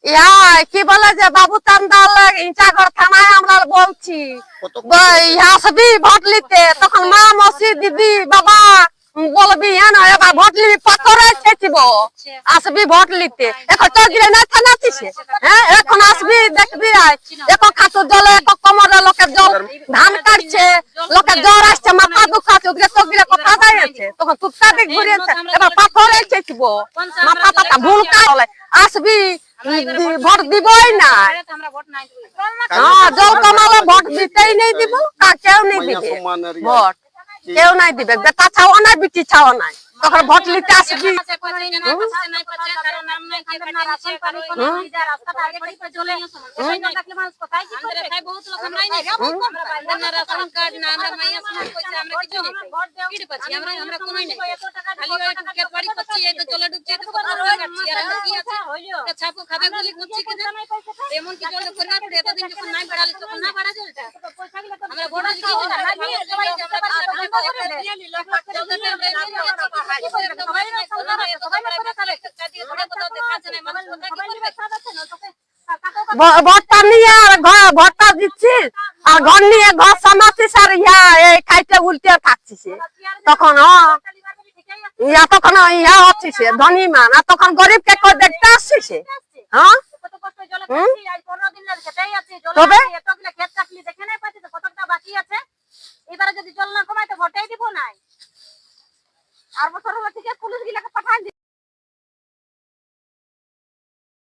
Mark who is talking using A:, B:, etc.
A: ইয়া কি বলে যে বাবু চান্দাল ইটাগর থানায় আমরা বলছি আসবি ভোট নিতে, তখন মা মসি দিদি বাবা বলবি হ্যাঁ না এবার ভোট নিবি পাথরে ছেচিব, আসবি ভোট নিতে। এখন তো দিলে না থানাতিছে, হ্যাঁ এখন আসবি দেখবি এখন খাতুর জলে এক কোমরে লোকের জল ধান কাটছে, লোকের জ্বর আসছে মাথা দুখাচ্ছে ওদিকে তো দিলে কথা দাঁড়িয়েছে, তখন তুত্তা দিক ঘুরিয়েছে এবার পাথরে ছেচিব মাথা পাতা ভুল কালে আসবি ভোট দিবই না। জল কমালে ভোট দিতেই নেই দিব, কেউ নেই দিবে ভোট, কেউ নাই দিবে, বেটা ছাওয়া নাই বিটি ছাওয়া নাই, তখন ভোট নিতে আসবি। ভোটটা নিয়ে ভোটটা দিচ্ছিস আর ঘর নিয়ে ঘর সামাচ্ছিস আর খাইতে উল্টে থাকছিস, তখন ইয়া তখন ইয়া হচ্ছিস ধনী মান, আর তখন গরিবকে কেউ দেখতে আসছিস। হ্যাঁ তবে
B: এবারে যদি জল না কমায় তো ভোটেই দিব নাই। আর বছর হলো ঠিক পুলিশ গিলা